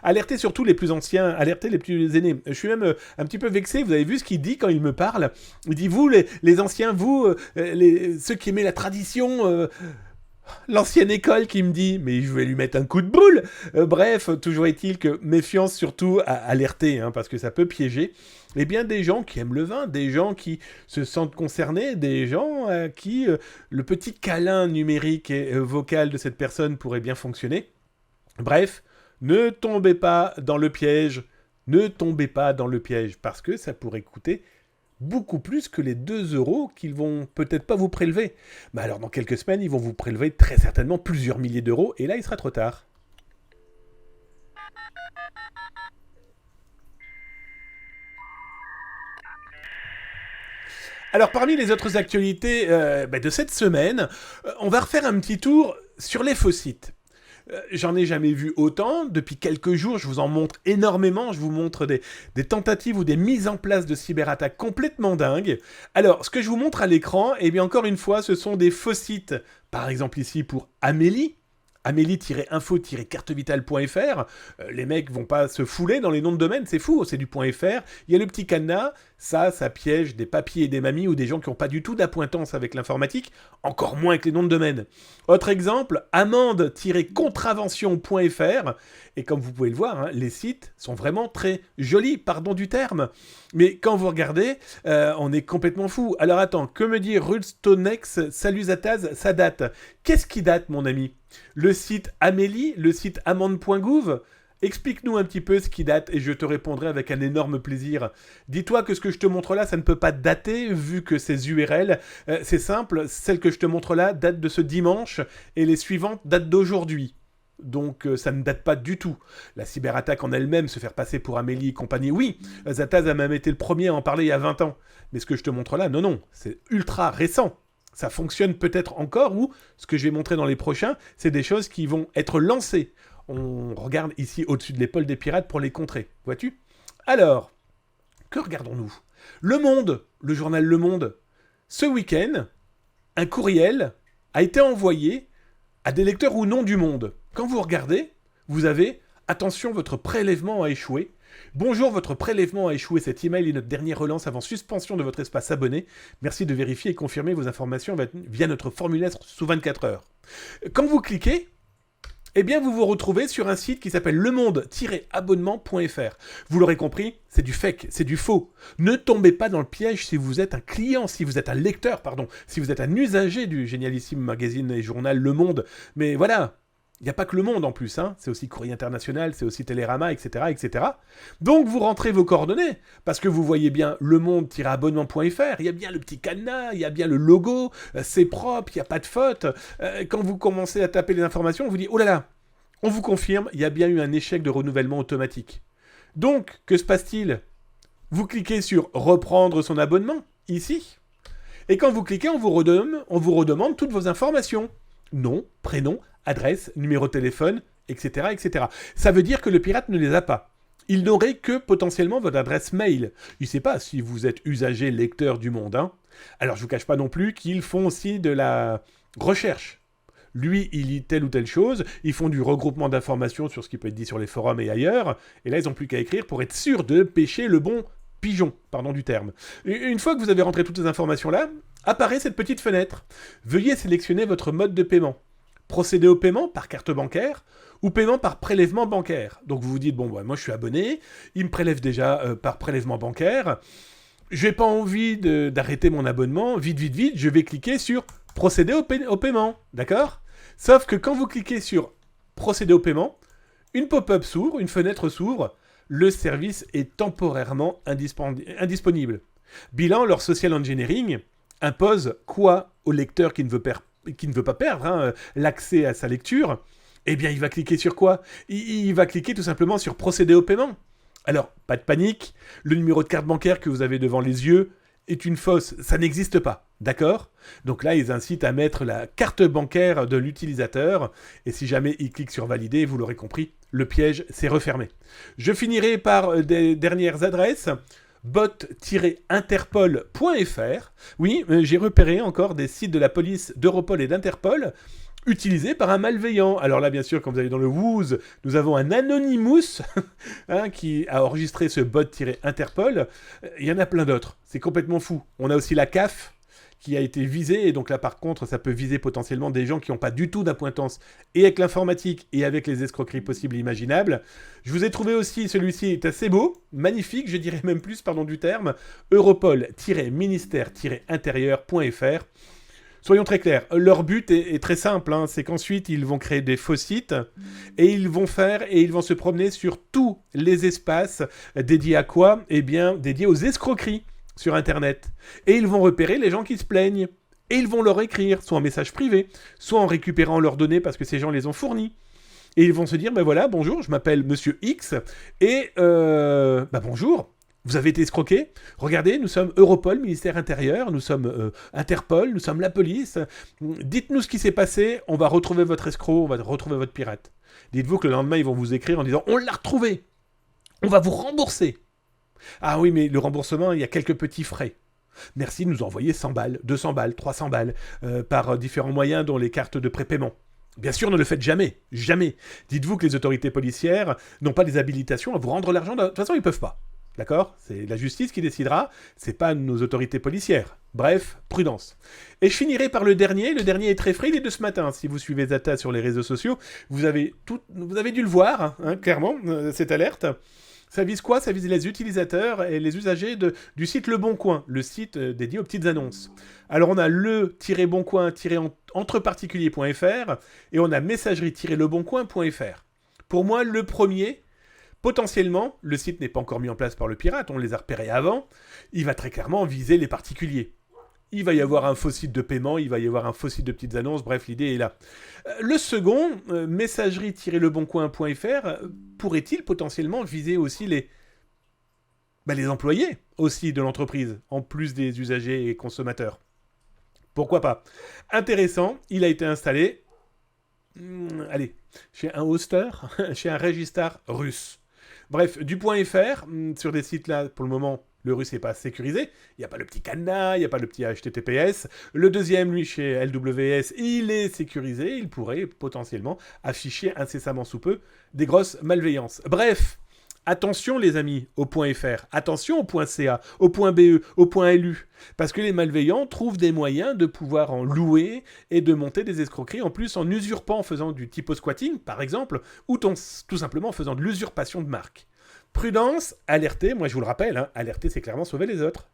Alertez surtout les plus anciens, alertez les plus aînés. Je suis même un petit peu vexé, vous avez vu ce qu'il dit quand il me parle. Il dit, vous, les anciens, vous, ceux qui aimaient la tradition... l'ancienne école qui me dit, mais je vais lui mettre un coup de boule. Bref, toujours est-il que méfiance surtout à alerter, hein, parce que ça peut piéger. Eh bien, des gens qui aiment le vin, des gens qui se sentent concernés, des gens à qui le petit câlin numérique et vocal de cette personne pourrait bien fonctionner. Bref, ne tombez pas dans le piège. Ne tombez pas dans le piège, parce que ça pourrait coûter beaucoup plus que les 2 € qu'ils vont peut-être pas vous prélever. Mais alors dans quelques semaines, ils vont vous prélever très certainement plusieurs milliers d'euros, et là il sera trop tard. Alors parmi les autres actualités de cette semaine, on va refaire un petit tour sur les faux sites. J'en ai jamais vu autant. Depuis quelques jours, je vous en montre énormément. Je vous montre des tentatives ou des mises en place de cyberattaques complètement dingues. Alors, ce que je vous montre à l'écran, eh bien encore une fois, ce sont des faux sites. Par exemple ici pour Amélie. Amélie-info-cartevitale.fr. Les mecs vont pas se fouler dans les noms de domaine, c'est fou, c'est du .fr. Il y a le petit cadenas, ça piège des papis et des mamies ou des gens qui n'ont pas du tout d'appointance avec l'informatique, encore moins avec les noms de domaine. Autre exemple, amende-contravention.fr. Et comme vous pouvez le voir, hein, les sites sont vraiment très jolis, pardon du terme. Mais quand vous regardez, on est complètement fou. Alors attends, que me dit Rulstonex, salut Zataz, ça date. Qu'est-ce qui date, mon ami ? Le site Amélie, le site amende.gouv. Explique-nous un petit peu ce qui date et je te répondrai avec un énorme plaisir. Dis-toi que ce que je te montre là, ça ne peut pas dater vu que ces URL, c'est simple, celle que je te montre là date de ce dimanche et les suivantes datent d'aujourd'hui. Donc ça ne date pas du tout. La cyberattaque en elle-même, se faire passer pour Amélie et compagnie, oui, Zataz a même été le premier à en parler il y a 20 ans. Mais ce que je te montre là, non, c'est ultra récent. Ça fonctionne peut-être encore, ou ce que je vais montrer dans les prochains, c'est des choses qui vont être lancées. On regarde ici au-dessus de l'épaule des pirates pour les contrer, vois-tu ? Alors, que regardons-nous ? Le Monde, le journal Le Monde. Ce week-end, un courriel a été envoyé à des lecteurs ou non du Monde. Quand vous regardez, vous avez « Attention, votre prélèvement a échoué ». Bonjour, votre prélèvement a échoué. Cet email est notre dernière relance avant suspension de votre espace abonné. Merci de vérifier et confirmer vos informations via notre formulaire sous 24 heures. Quand vous cliquez, eh bien vous vous retrouvez sur un site qui s'appelle lemonde-abonnement.fr. Vous l'aurez compris, c'est du fake, c'est du faux. Ne tombez pas dans le piège si vous êtes un client, si vous êtes un lecteur, si vous êtes un usager du génialissime magazine et journal Le Monde. Mais voilà, il n'y a pas que Le Monde en plus, hein. C'est aussi Courrier International, c'est aussi Télérama, etc., etc. Donc vous rentrez vos coordonnées, parce que vous voyez bien lemonde-abonnement.fr, il y a bien le petit cadenas, il y a bien le logo, c'est propre, il n'y a pas de faute. Quand vous commencez à taper les informations, on vous dit « Oh là là !» On vous confirme, il y a bien eu un échec de renouvellement automatique. Donc, que se passe-t-il ? Vous cliquez sur « Reprendre son abonnement », ici. Et quand vous cliquez, on vous redemande toutes vos informations. Nom, prénom, adresse, numéro de téléphone, etc., etc. Ça veut dire que le pirate ne les a pas. Il n'aurait que potentiellement votre adresse mail. Il ne sait pas si vous êtes usager, lecteur du Monde. Hein. Alors je ne vous cache pas non plus qu'ils font aussi de la recherche. Lui, il lit telle ou telle chose, ils font du regroupement d'informations sur ce qui peut être dit sur les forums et ailleurs, et là ils n'ont plus qu'à écrire pour être sûr de pêcher le bon pigeon, pardon du terme. Une fois que vous avez rentré toutes ces informations-là, apparaît cette petite fenêtre. Veuillez sélectionner votre mode de paiement. Procéder au paiement par carte bancaire ou paiement par prélèvement bancaire. Donc vous vous dites, moi je suis abonné, il me prélève déjà par prélèvement bancaire, je n'ai pas envie d'arrêter mon abonnement, vite, je vais cliquer sur procéder au paiement, d'accord ? Sauf que quand vous cliquez sur procéder au paiement, une pop-up s'ouvre, une fenêtre s'ouvre, le service est temporairement indisponible. Bilan, leur social engineering impose quoi au lecteur qui ne veut pas perdre l'accès à sa lecture ? Eh bien, il va cliquer sur quoi ? Il va cliquer tout simplement sur procéder au paiement. Alors, pas de panique, le numéro de carte bancaire que vous avez devant les yeux est une fausse, ça n'existe pas, d'accord ? Donc là, ils incitent à mettre la carte bancaire de l'utilisateur, et si jamais il clique sur valider, vous l'aurez compris, le piège s'est refermé. Je finirai par des dernières adresses. bot-interpol.fr. Oui, j'ai repéré encore des sites de la police d'Europol et d'Interpol utilisé par un malveillant. Alors là, bien sûr, quand vous allez dans le Wooz, nous avons un Anonymous qui a enregistré ce bot-Interpol. Il y en a plein d'autres. C'est complètement fou. On a aussi la CAF qui a été visée, et donc là par contre ça peut viser potentiellement des gens qui n'ont pas du tout d'appointance et avec l'informatique et avec les escroqueries possibles et imaginables. Je vous ai trouvé aussi, celui-ci est assez beau, magnifique, je dirais même plus, pardon du terme, europol-ministère-intérieur.fr. Soyons très clairs, leur but est très simple, c'est qu'ensuite ils vont créer des faux sites et ils vont se promener sur tous les espaces dédiés à quoi ? Eh bien, dédiés aux escroqueries sur Internet. Et ils vont repérer les gens qui se plaignent. Et ils vont leur écrire, soit en message privé, soit en récupérant leurs données parce que ces gens les ont fournies. Et ils vont se dire, ben voilà, bonjour, je m'appelle Monsieur X, et bonjour, vous avez été escroqué. Regardez, nous sommes Europol, ministère intérieur, nous sommes Interpol, nous sommes la police. Dites-nous ce qui s'est passé, on va retrouver votre escroc, on va retrouver votre pirate. Dites-vous que le lendemain, ils vont vous écrire en disant, on l'a retrouvé, on va vous rembourser. Ah oui, mais le remboursement, il y a quelques petits frais. Merci de nous envoyer 100 balles, 200 balles, 300 balles, par différents moyens, dont les cartes de prépaiement. Bien sûr, ne le faites jamais, jamais. Dites-vous que les autorités policières n'ont pas les habilitations à vous rendre l'argent. De toute façon, ils ne peuvent pas. D'accord ? C'est la justice qui décidera, c'est pas nos autorités policières. Bref, prudence. Et je finirai par le dernier. Le dernier est très frais, il est de ce matin. Si vous suivez Zata sur les réseaux sociaux, vous avez dû le voir, clairement, cette alerte. Ça vise quoi ? Ça vise les utilisateurs et les usagers du site Le Bon Coin, le site dédié aux petites annonces. Alors on a le-boncoin-entreparticulier.fr et on a messagerie-leboncoin.fr. Pour moi, le premier, potentiellement, le site n'est pas encore mis en place par le pirate, on les a repérés avant, il va très clairement viser les particuliers. Il va y avoir un faux site de paiement, il va y avoir un faux site de petites annonces, bref, l'idée est là. Le second, messagerie-leboncoin.fr, pourrait-il potentiellement viser aussi les employés aussi de l'entreprise, en plus des usagers et consommateurs ? Pourquoi pas ? Intéressant, il a été installé, chez un hoster, chez un registrar russe. Bref, du .fr, sur des sites là, pour le moment, le russe n'est pas sécurisé, il n'y a pas le petit cadenas, il n'y a pas le petit HTTPS. Le deuxième, lui, chez LWS, il est sécurisé, il pourrait potentiellement afficher incessamment sous peu des grosses malveillances. Bref, attention les amis au .fr, attention au .ca, au .be, au .lu, parce que les malveillants trouvent des moyens de pouvoir en louer et de monter des escroqueries, en plus en usurpant, en faisant du typo-squatting par exemple, ou tout simplement en faisant de l'usurpation de marque. Prudence, alerter, moi je vous le rappelle, alerter c'est clairement sauver les autres.